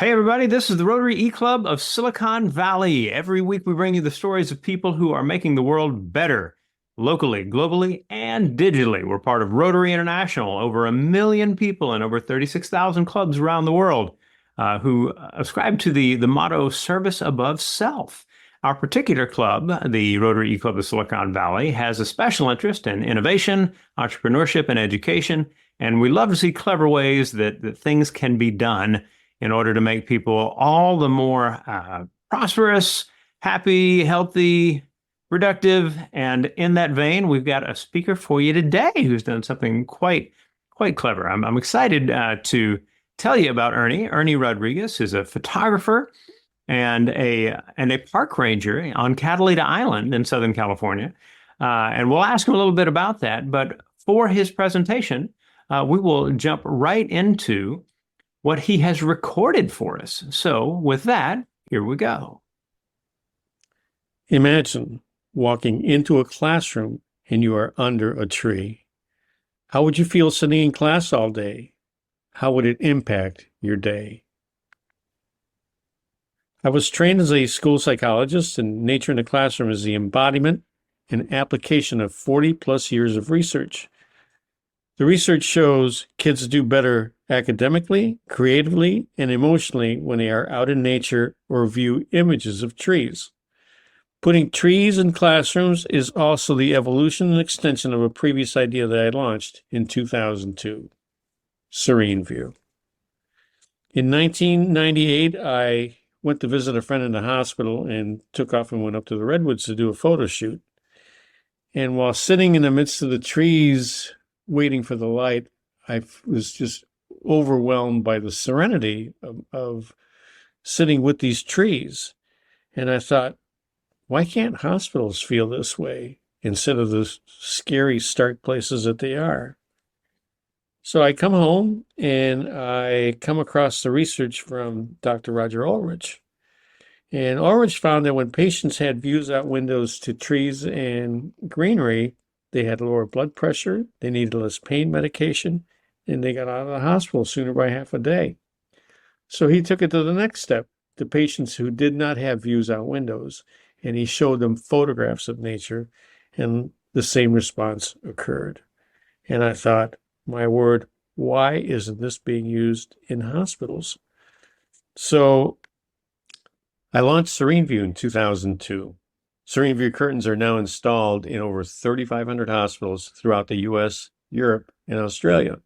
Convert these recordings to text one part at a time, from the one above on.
Hey, everybody, this is the Rotary E-Club of Silicon Valley. Every week we bring you the stories of people who are making the world better, locally, globally, and digitally. We're part of Rotary International, over 1 million people in over 36,000 clubs around the world who ascribe to the motto service above self. Our particular club, the Rotary E-Club of Silicon Valley, has a special interest in innovation, entrepreneurship, and education, and we love to see clever ways that things can be done in order to make people all the more prosperous, happy, healthy, productive. And in that vein, we've got a speaker for you today who's done something quite clever. I'm excited to tell you about Ernie. Ernie Rodriguez is a photographer and a park ranger on Catalina Island in Southern California. And we'll ask him a little bit about that. But for his presentation, we will jump right into what he has recorded for us. So with that, here we go. Imagine walking into a classroom and you are under a tree. How would you feel sitting in class all day? How would it impact your day? I was trained as a school psychologist, and Nature in the Classroom is the embodiment and application of 40 plus years of research. The research shows kids do better academically, creatively, and emotionally when they are out in nature or view images of trees. Putting trees in classrooms is also the evolution and extension of a previous idea that I launched in 2002, Serene View. In 1998, I went to visit a friend in the hospital and took off and went up to the Redwoods to do a photo shoot. And while sitting in the midst of the trees, waiting for the light, I was just overwhelmed by the serenity of sitting with these trees. And I thought, why can't hospitals feel this way instead of the scary, stark places that they are? So I come home and I come across the research from Dr. Roger Ulrich. And Ulrich found that when patients had views out windows to trees and greenery, they had lower blood pressure, they needed less pain medication, and they got out of the hospital sooner by half a day. So he took it to the next step, to patients who did not have views out windows, and he showed them photographs of nature, and the same response occurred. And I thought, my word, why isn't this being used in hospitals? So I launched Serene View in 2002. Serene View curtains are now installed in over 3,500 hospitals throughout the U.S., Europe, and Australia.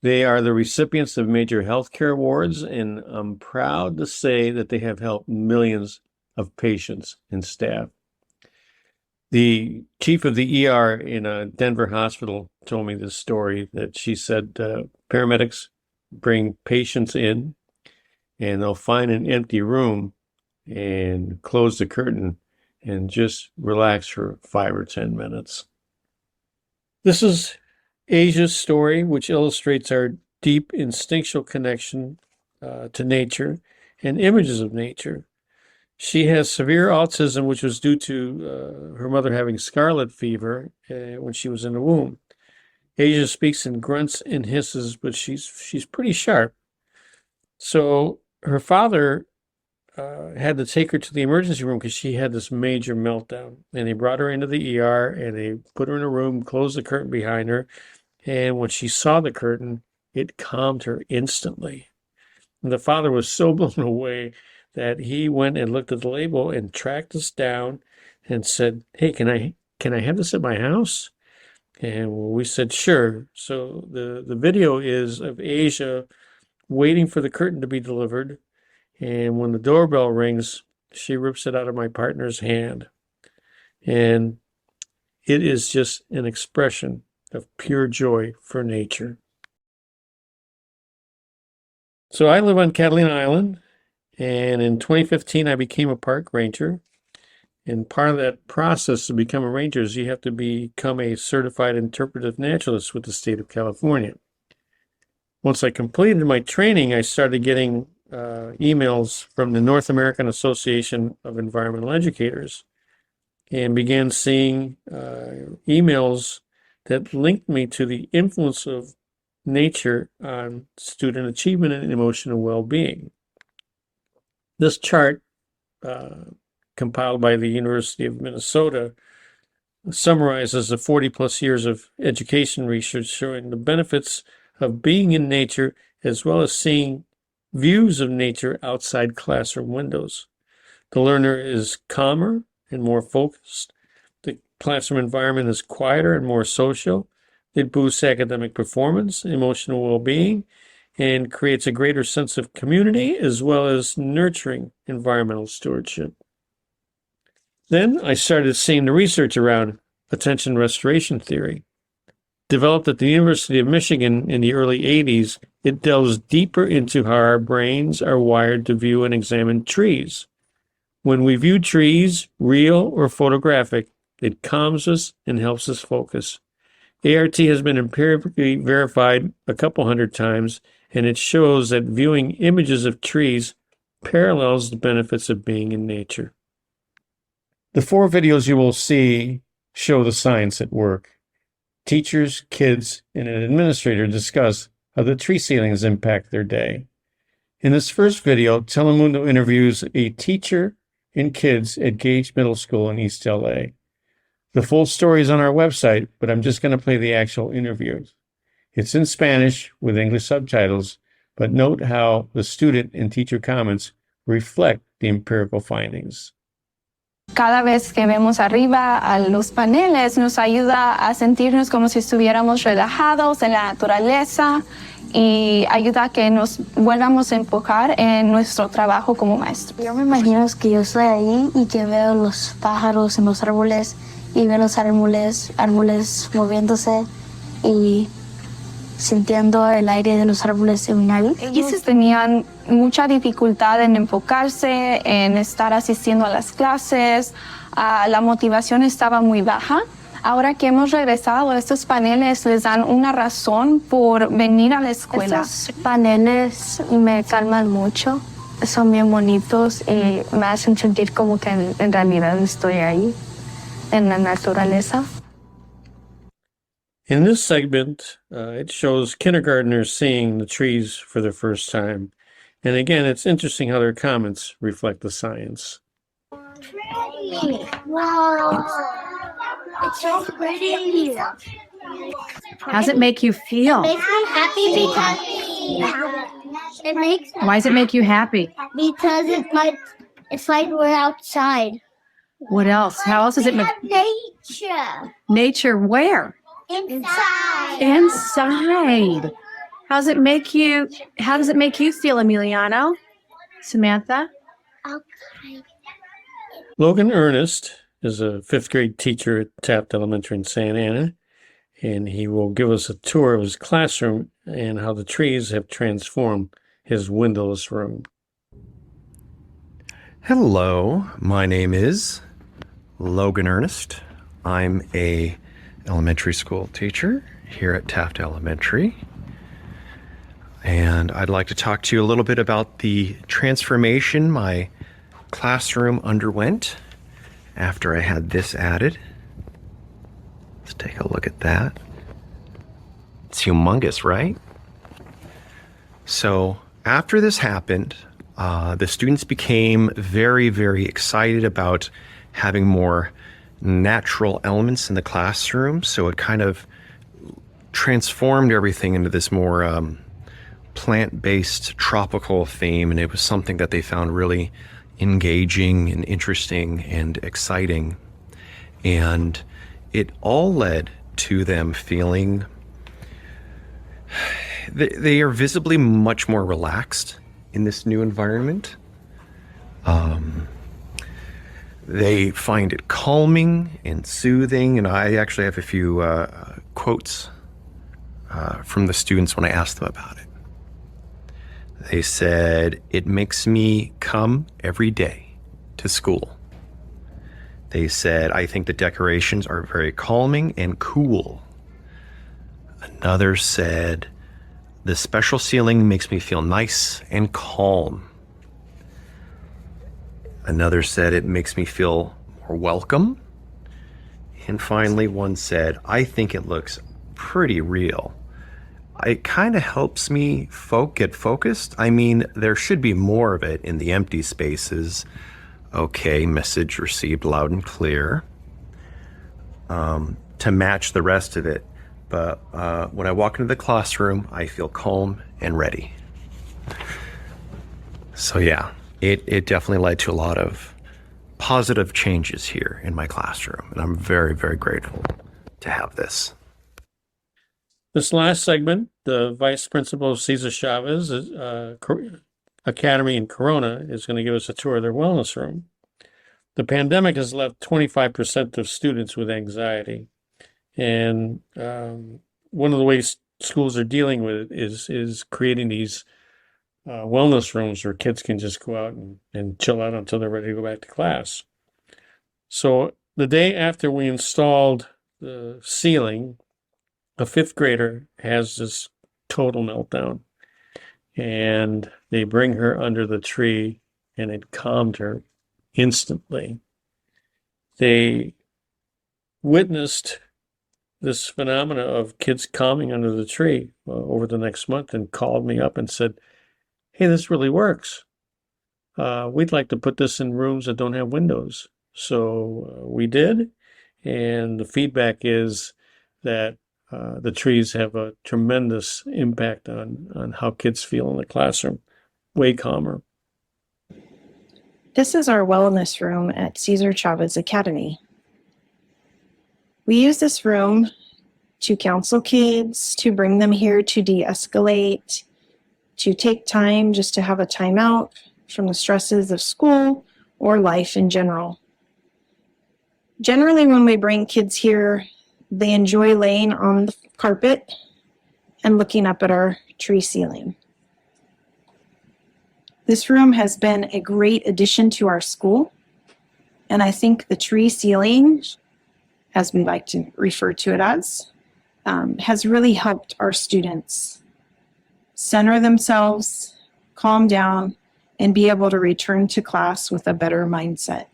They are the recipients of major healthcare awards, and I'm proud to say that they have helped millions of patients and staff. The chief of the ER in a Denver hospital told me this story, that she said paramedics bring patients in and they'll find an empty room and close the curtain and just relax for 5 or 10 minutes. This is Asia's story, which illustrates our deep instinctual connection to nature and images of nature. She has severe autism, which was due to her mother having scarlet fever when she was in the womb. Asia speaks in grunts and hisses, but she's pretty sharp. So her father had to take her to the emergency room because she had this major meltdown. And they brought her into the ER and they put her in a room, closed the curtain behind her. And when she saw the curtain, it calmed her instantly. And the father was so blown away that he went and looked at the label and tracked us down and said, "Hey, can I have this at my house?" And we said, "Sure." So the video is of Asia waiting for the curtain to be delivered. And when the doorbell rings, she rips it out of my partner's hand. And it is just an expression of pure joy for nature. So I live on Catalina Island, and in 2015, I became a park ranger. And part of that process to become a ranger is you have to become a certified interpretive naturalist with the state of California. Once I completed my training, I started getting emails from the North American Association of Environmental Educators and began seeing emails that linked me to the influence of nature on student achievement and emotional well-being. This chart, compiled by the University of Minnesota, summarizes the 40 plus years of education research showing the benefits of being in nature as well as seeing views of nature outside classroom windows. The learner is calmer and more focused. The classroom environment is quieter and more social. It boosts academic performance, emotional well-being, and creates a greater sense of community as well as nurturing environmental stewardship. Then I started seeing the research around attention restoration theory. Developed at the University of Michigan in the early 80s, it delves deeper into how our brains are wired to view and examine trees. When we view trees, real or photographic, it calms us and helps us focus. ART has been empirically verified a couple hundred times, and it shows that viewing images of trees parallels the benefits of being in nature. The 4 videos you will see show the science at work. Teachers, kids, and an administrator discuss how the tree ceilings impact their day. In this first video, Telemundo interviews a teacher and kids at Gage Middle School in East LA. The full story is on our website, but I'm just going to play the actual interviews. It's in Spanish with English subtitles, but note how the student and teacher comments reflect the empirical findings. Cada vez que vemos arriba a los paneles nos ayuda a sentirnos como si estuviéramos relajados en la naturaleza y ayuda a que nos vuelvamos a enfocar en nuestro trabajo como maestros. Yo me imagino que yo estoy ahí y que veo los pájaros en los árboles y veo los árboles moviéndose y sintiendo el aire de los árboles en mi nariz. Ellos tenían mucha dificultad en enfocarse, en estar asistiendo a las clases, la motivación estaba muy baja. Ahora que hemos regresado, estos paneles les dan una razón por venir a la escuela. Estos paneles me calman mucho, son bien bonitos y me hacen sentir como que en realidad estoy ahí, en la naturaleza. In this segment, it shows kindergartners seeing the trees for the first time. And again, it's interesting how their comments reflect the science. Pretty. Wow. It's so pretty. How does it make you feel? It makes me happy it makes Why does it make you happy? because it's like we're outside. What else? How else does it make Nature. nature where? Inside. Inside. How does it make you feel, Emiliano? Samantha? Okay. Logan Ernest is a 5th grade teacher at Taft Elementary in Santa Ana, and he will give us a tour of his classroom and how the trees have transformed his windowless room. Hello, my name is Logan Ernest. I'm a elementary school teacher here at Taft Elementary. And I'd like to talk to you a little bit about the transformation my classroom underwent after I had this added. Let's take a look at that. It's humongous, right? So after this happened, the students became very, very excited about having more natural elements in the classroom. So it kind of transformed everything into this more plant-based tropical theme, and it was something that they found really engaging and interesting and exciting. And it all led to them feeling they are visibly much more relaxed in this new environment. They find it calming and soothing, and I actually have a few quotes from the students when I asked them about it. They said, "It makes me come every day to school." They said, "I think the decorations are very calming and cool." Another said, "The special ceiling makes me feel nice and calm." Another said, "It makes me feel more welcome." And finally, one said, "I think it looks pretty real. it kind of helps me get focused. I mean, there should be more of it in the empty spaces. Okay, message received loud and clear, to match the rest of it. But when I walk into the classroom, I feel calm and ready. So yeah, it definitely led to a lot of positive changes here in my classroom. And I'm very, very grateful to have this. This last segment, the Vice Principal of Cesar Chavez Academy in Corona is going to give us a tour of their wellness room. The pandemic has left 25% of students with anxiety. And one of the ways schools are dealing with it is creating these wellness rooms where kids can just go out and chill out until they're ready to go back to class. So the day after we installed the ceiling, a fifth grader has this total meltdown, and they bring her under the tree, and it calmed her instantly. They witnessed this phenomena of kids calming under the tree over the next month and called me up and said, "Hey, this really works. We'd like to put this in rooms that don't have windows." So we did, and the feedback is that the trees have a tremendous impact on how kids feel in the classroom, way calmer. This is our wellness room at Cesar Chavez Academy. We use this room to counsel kids, to bring them here to de-escalate, to take time just to have a timeout from the stresses of school or life in general. Generally, when we bring kids here, they enjoy laying on the carpet and looking up at our tree ceiling. This room has been a great addition to our school, and I think the tree ceiling, as we like to refer to it as, has really helped our students center themselves, calm down, and be able to return to class with a better mindset.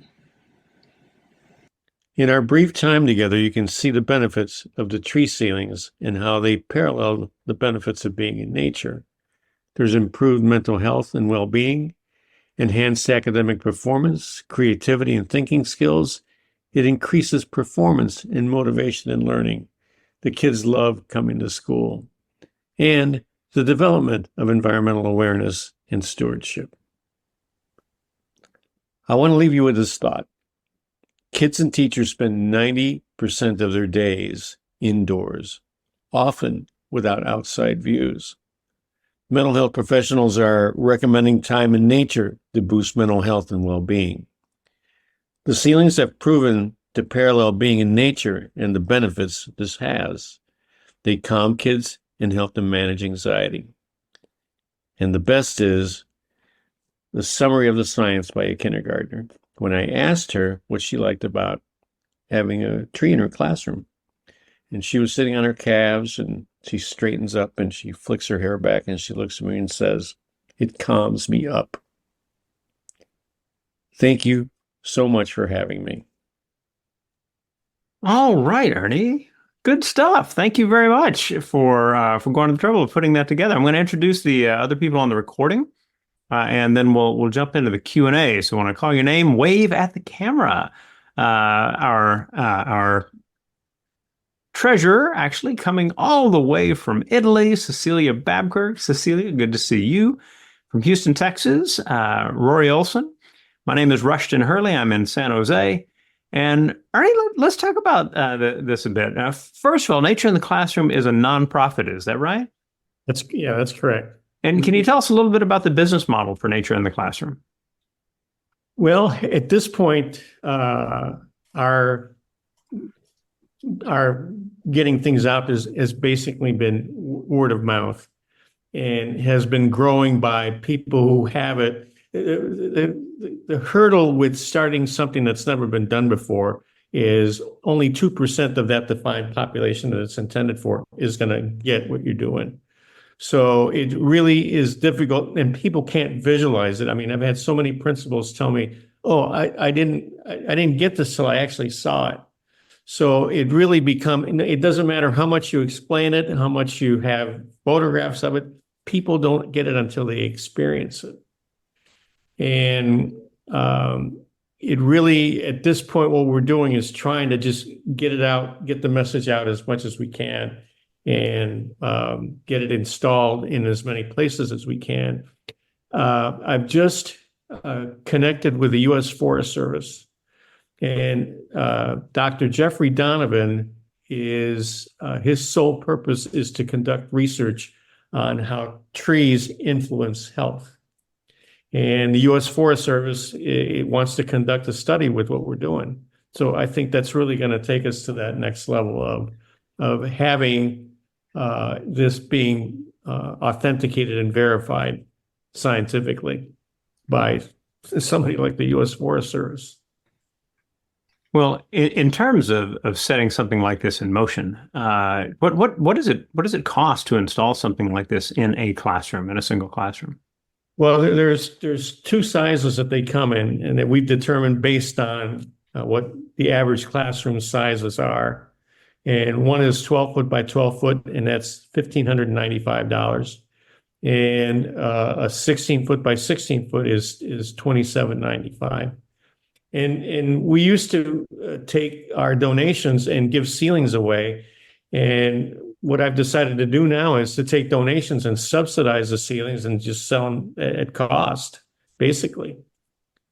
In our brief time together, you can see the benefits of the tree ceilings and how they parallel the benefits of being in nature. There's improved mental health and well-being, enhanced academic performance, creativity and thinking skills. It increases performance and motivation in learning. The kids love coming to school. And the development of environmental awareness and stewardship. I want to leave you with this thought. Kids and teachers spend 90% of their days indoors, often without outside views. Mental health professionals are recommending time in nature to boost mental health and well-being. The ceilings have proven to parallel being in nature and the benefits this has. They calm kids and help them manage anxiety. And the best is the summary of the science by a kindergartner. When I asked her what she liked about having a tree in her classroom, and she was sitting on her calves, and she straightens up and she flicks her hair back and she looks at me and says, "It calms me up." Thank you so much for having me. All right, Ernie. Good stuff. Thank you very much for going to the trouble of putting that together. I'm going to introduce the other people on the recording, and then we'll jump into the Q&A. So when I call your name, wave at the camera. Our treasurer, actually coming all the way from Italy, Cecilia Babkirk. Cecilia, good to see you. From Houston, Texas, Rory Olson. My name is Rushton Hurley. I'm in San Jose. And Ernie, let's talk about this a bit. First of all, Nature in the Classroom is a nonprofit. Is that right? That's correct. And can you tell us a little bit about the business model for Nature in the Classroom? Well, at this point, our getting things out has basically been word of mouth, and has been growing by people who have it. The hurdle with starting something that's never been done before is only 2% of that defined population that it's intended for is going to get what you're doing. So it really is difficult, and people can't visualize it. I mean, I've had so many principals tell me, "Oh, I didn't get this till I actually saw it." So it really it doesn't matter how much you explain it and how much you have photographs of it, people don't get it until they experience it. And it really, at this point, what we're doing is trying to just get it out, get the message out as much as we can, and get it installed in as many places as we can. I've just connected with the U.S. Forest Service, and Dr. Jeffrey Donovan his sole purpose is to conduct research on how trees influence health. And the U.S. Forest Service it wants to conduct a study with what we're doing. So I think that's really going to take us to that next level of having this being authenticated and verified scientifically by somebody like the U.S. Forest Service. Well, in terms of setting something like this in motion, what does it cost to install something like this in a classroom, in a single classroom? Well, there's two sizes that they come in, and that we've determined based on what the average classroom sizes are. And one is 12 foot by 12 foot, and that's $1,595. And a 16 foot by 16 foot is $2,795. And we used to take our donations and give ceilings away. And what I've decided to do now is to take donations and subsidize the ceilings and just sell them at cost, basically.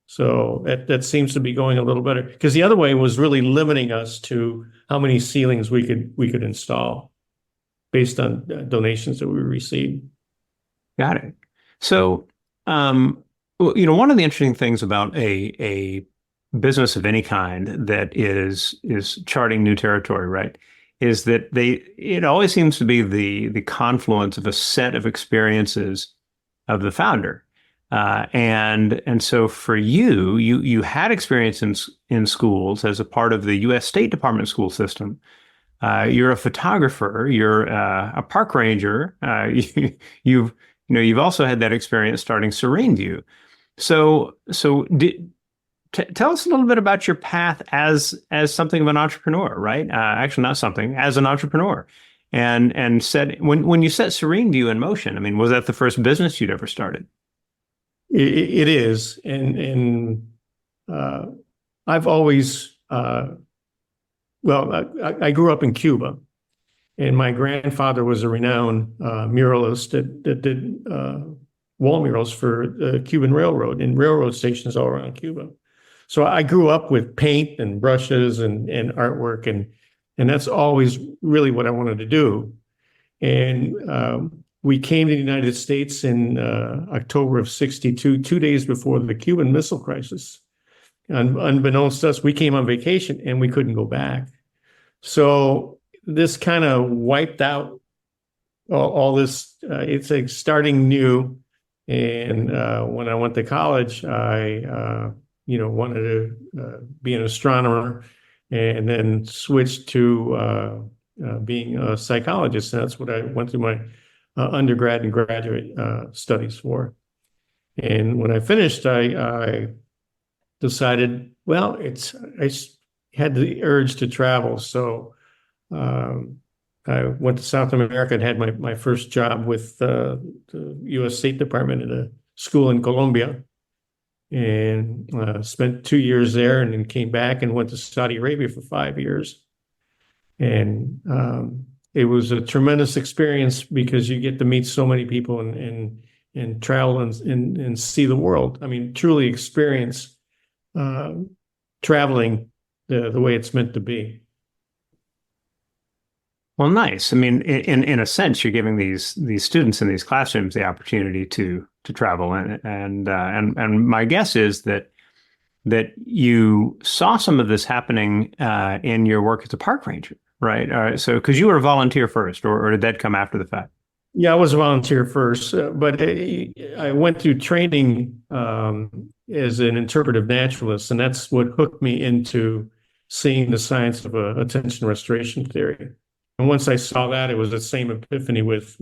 So that seems to be going a little better, because the other way was really limiting us to how many ceilings we could install based on donations that we received. Got it. So, one of the interesting things about a business of any kind that is charting new territory, right, is that it always seems to be the confluence of a set of experiences of the founder. And so for you had experience in schools as a part of the U.S. State Department school system. You're a photographer. You're a park ranger. You've also had that experience starting Serene View. So tell us a little bit about your path as something of an entrepreneur, right? Actually, not something, as an entrepreneur. And said when you set Serene View in motion, I mean, was that the first business you'd ever started? It is, and I've always I grew up in Cuba, and my grandfather was a renowned muralist that did wall murals for the Cuban Railroad and railroad stations all around Cuba. So I grew up with paint and brushes and artwork, and that's always really what I wanted to do. And we came to the United States in October of '62, 2 days before the Cuban Missile Crisis. Unbeknownst to us, we came on vacation and we couldn't go back. So this kind of wiped out all this. It's like starting new. And when I went to college, I wanted to be an astronomer, and then switched to being a psychologist. And that's what I went through my undergrad and graduate studies for. And when I finished, I decided, well, I had the urge to travel. So I went to South America and had my first job with the U.S. State Department at a school in Colombia, and spent 2 years there, and then came back and went to Saudi Arabia for 5 years. And it was a tremendous experience because you get to meet so many people and travel and see the world. I mean, truly experience traveling the way it's meant to be. Well, nice. I mean, in a sense, you're giving these students in these classrooms the opportunity to travel, and my guess is that you saw some of this happening in your work as a park ranger, right? So, because you were a volunteer first, or did that come after the fact? Yeah, I was a volunteer first, but I went through training as an interpretive naturalist, and that's what hooked me into seeing the science of attention restoration theory. And once I saw that, it was the same epiphany with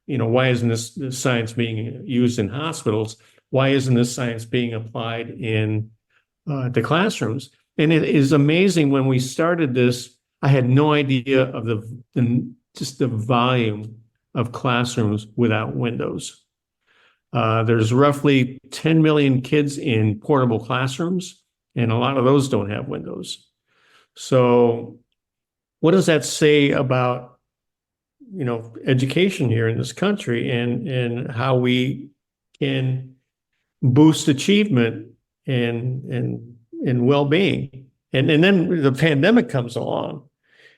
why isn't this science being used in hospitals? Why isn't this science being applied in the classrooms? And it is amazing, when we started this, I had no idea of just the volume of classrooms without windows. There's roughly 10 million kids in portable classrooms, and a lot of those don't have windows. So what does that say about, education here in this country, and how we can boost achievement and well-being? And then the pandemic comes along,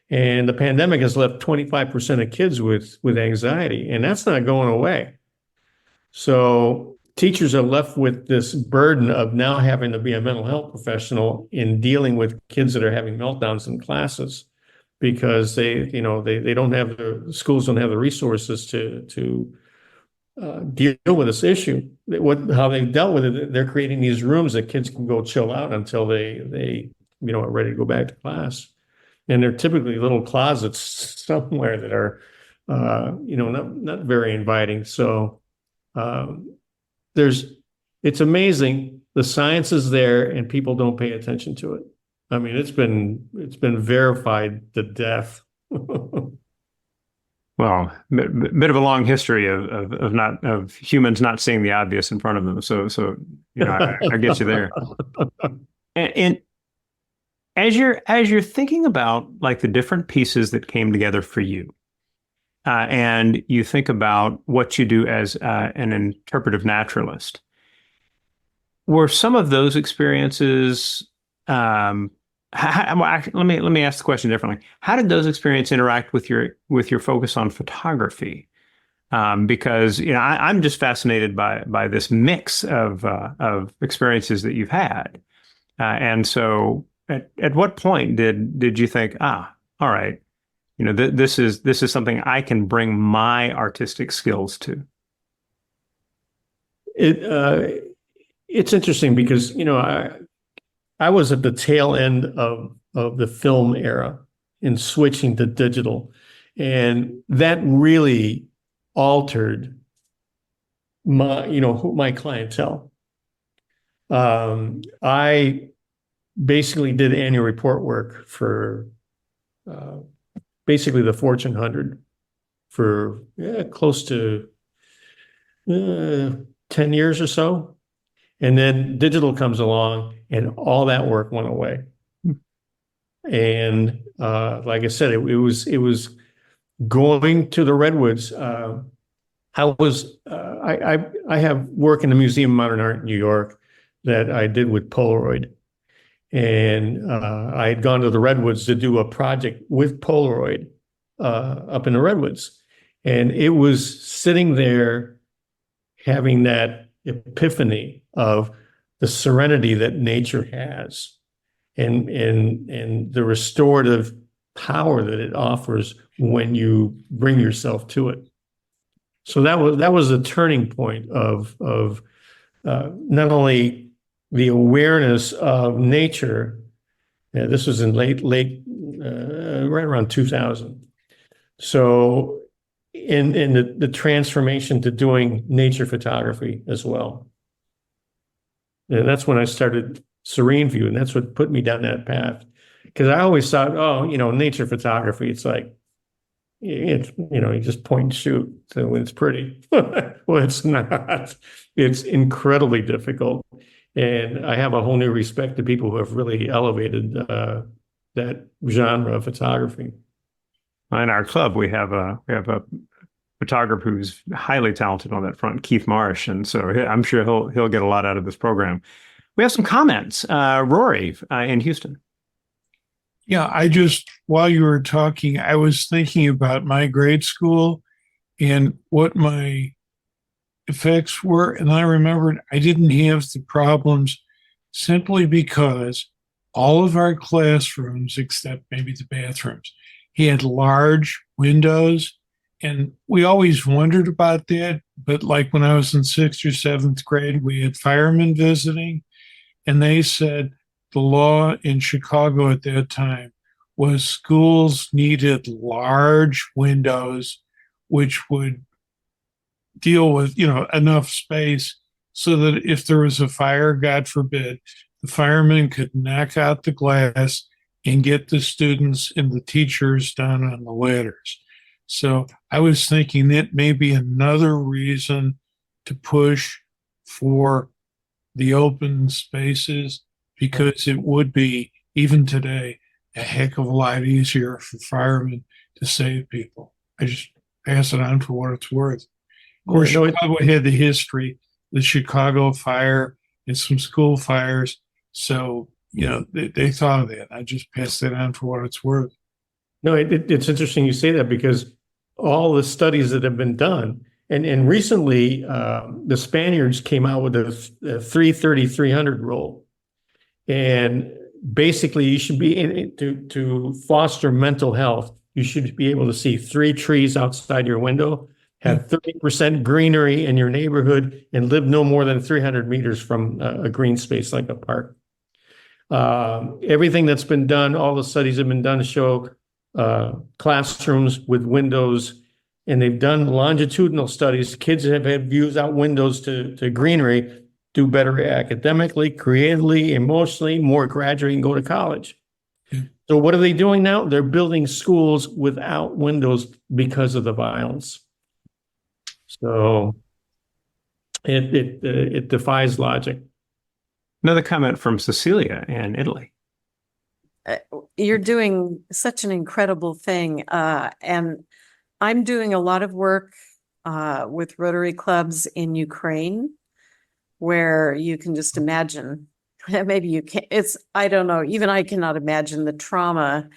and the pandemic has left 25% of kids with anxiety, and that's not going away. So teachers are left with this burden of now having to be a mental health professional in dealing with kids that are having meltdowns in classes, because they don't have the schools don't have the resources to deal with this issue. How they dealt with it, they're creating these rooms that kids can go chill out until they are ready to go back to class. And they're typically little closets somewhere that are, not very inviting. So it's amazing. The science is there and people don't pay attention to it. I mean, it's been verified to death. Well, bit of a long history of humans not seeing the obvious in front of them. So I get you there. And as you're thinking about like the different pieces that came together for you, and you think about what you do as an interpretive naturalist, were some of those experiences? Let me ask the question differently. How did those experiences interact with your focus on photography? Because I'm just fascinated by this mix of experiences that you've had, and so at what point did you think, all right, this is something I can bring my artistic skills to? It's interesting because I was at the tail end of the film era and switching to digital, and that really altered my clientele. I basically did annual report work for basically the Fortune 100 for close to 10 years or so. And then digital comes along and all that work went away. And like I said, it was going to the Redwoods. I have work in the Museum of Modern Art in New York that I did with Polaroid. And I had gone to the Redwoods to do a project with Polaroid up in the Redwoods. And it was sitting there having that epiphany of the serenity that nature has and the restorative power that it offers when you bring yourself to it. So that was a turning point of not only the awareness of nature. This was in late right around 2000. So in the transformation to doing nature photography as well. And that's when I started Serene View, and that's what put me down that path. Because I always thought, nature photography, it's like, you just point and shoot, so it's pretty. Well, it's not. It's incredibly difficult. And I have a whole new respect to people who have really elevated that genre of photography. In our club, we have a photographer who's highly talented on that front, Keith Marsh, and so I'm sure he'll get a lot out of this program. We have some comments. Rory in Houston. Yeah, while you were talking, I was thinking about my grade school and what my effects were, and I remembered I didn't have the problems simply because all of our classrooms, except maybe the bathrooms, had large windows, and we always wondered about that. But like when I was in 6th or 7th grade, we had firemen visiting, and they said the law in Chicago at that time was schools needed large windows, which would deal with, enough space so that if there was a fire, God forbid, the firemen could knock out the glass and get the students and the teachers down on the ladders. So I was thinking that may be another reason to push for the open spaces, because it would be, even today, a heck of a lot easier for firemen to save people. I just pass it on for what it's worth. Of course, No, Chicago had the history, the Chicago fire and some school fires. So, they thought of that. I just passed it on for what it's worth. No, it's interesting you say that, because all the studies that have been done, and recently the Spaniards came out with a 330-300 rule, and basically you should be to foster mental health. You should be able to see 3 trees outside your window, have 30% greenery in your neighborhood, and live no more than 300 meters from a green space like a park. Everything that's been done, all the studies have been done to show classrooms with windows, and they've done longitudinal studies. Kids have had views out windows to greenery, do better academically, creatively, emotionally, more graduate, and go to college. So what are they doing now? They're building schools without windows because of the violence. So it defies logic. Another comment from Cecilia in Italy. You're doing such an incredible thing. And I'm doing a lot of work with Rotary clubs in Ukraine, where you can just imagine, maybe you can't, I don't know, even I cannot imagine the trauma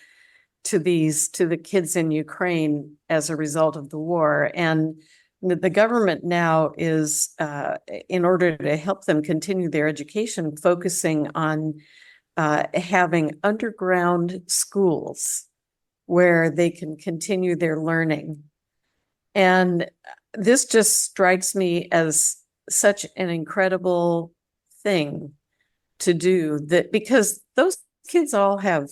to the kids in Ukraine as a result of the war. And the government now is, in order to help them continue their education, focusing on having underground schools where they can continue their learning. And this just strikes me as such an incredible thing to do, that because those kids all have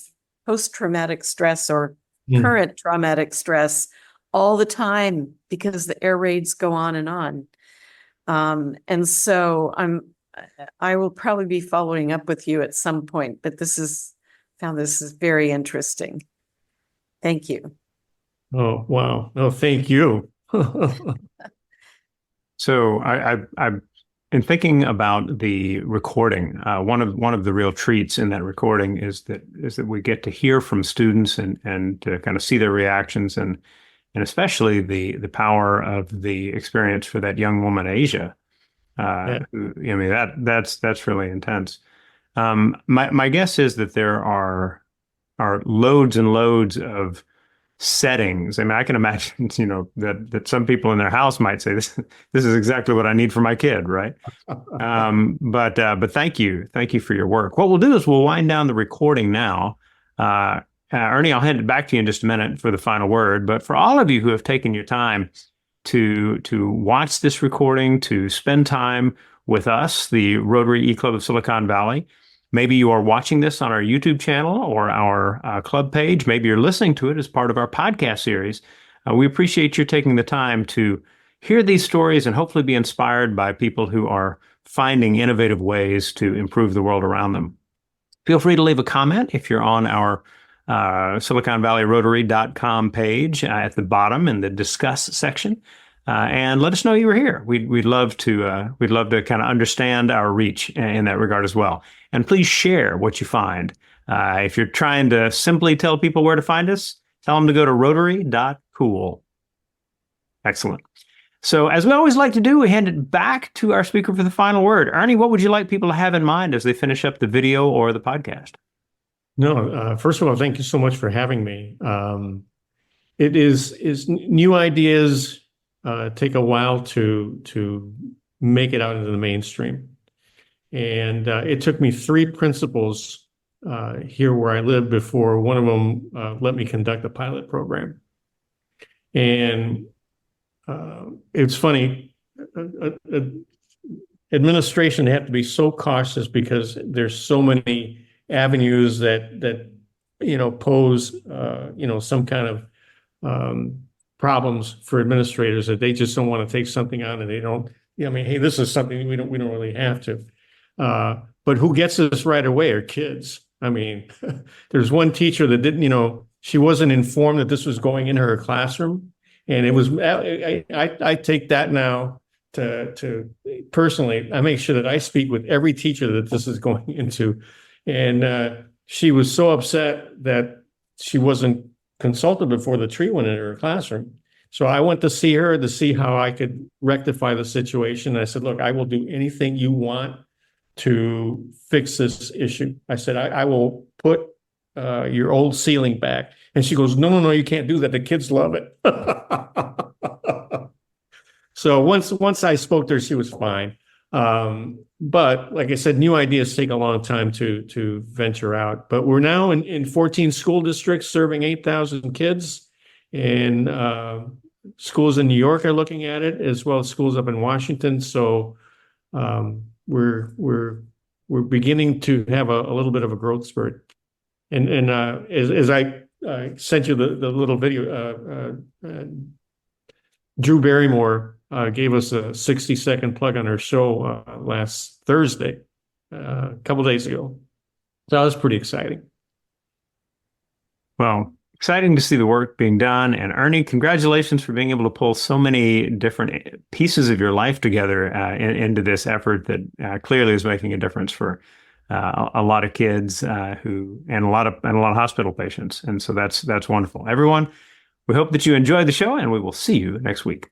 post-traumatic stress or current traumatic stress all the time because the air raids go on and on. And so I will probably be following up with you at some point, but found this is very interesting. Thank you. Oh, wow. No, thank you. So I've in thinking about the recording, one of the real treats in that recording is that we get to hear from students and to kind of see their reactions, and especially the power of the experience for that young woman, Asia. I mean, that's really intense. My guess is that there are loads and loads of settings. I mean, I can imagine, that some people in their house might say, this is exactly what I need for my kid, right? But thank you for your work. What we'll do is we'll wind down the recording now. Ernie, I'll hand it back to you in just a minute for the final word. But for all of you who have taken your time to watch this recording, to spend time with us, the Rotary E-Club of Silicon Valley, maybe you are watching this on our YouTube channel or our club page. Maybe you're listening to it as part of our podcast series. We appreciate you taking the time to hear these stories and hopefully be inspired by people who are finding innovative ways to improve the world around them. Feel free to leave a comment if you're on our SiliconValleyRotary.com page at the bottom in the discuss section, and let us know you were here. We'd love to kind of understand our reach in that regard as well. And please share what you find. If you're trying to simply tell people where to find us, tell them to go to Rotary.cool. Excellent. So as we always like to do, we hand it back to our speaker for the final word. Ernie, what would you like people to have in mind as they finish up the video or the podcast? No, first of all, thank you so much for having me. It is new ideas take a while to make it out into the mainstream. And it took me 3 principals here where I live before one of them let me conduct a pilot program. And it's funny, administration have to be so cautious because there's so many avenues that pose some kind of problems for administrators, that they just don't want to take something on, and they don't. I mean, hey, this is something we don't really have to. But who gets this right away are kids. I mean, there's one teacher that didn't, she wasn't informed that this was going in her classroom. And it was, I take that now to personally, I make sure that I speak with every teacher that this is going into. And she was so upset that she wasn't consulted before the tree went in her classroom. So I went to see her to see how I could rectify the situation. I said, look, I will do anything you want to fix this issue. I said, I will put your old ceiling back. And she goes, no, you can't do that. The kids love it. So once I spoke to her, she was fine. But like I said, new ideas take a long time to venture out. But we're now in 14 school districts serving 8,000 kids. And schools in New York are looking at it, as well as schools up in Washington. So we're beginning to have a little bit of a growth spurt. And as I sent you the little video, Drew Barrymore gave us a 60-second plug on her show last Thursday, a couple days ago. So that was pretty exciting. Well, exciting to see the work being done. And Ernie, congratulations for being able to pull so many different pieces of your life together into this effort that clearly is making a difference for a lot of kids and a lot of hospital patients. And so that's wonderful. Everyone, we hope that you enjoyed the show, and we will see you next week.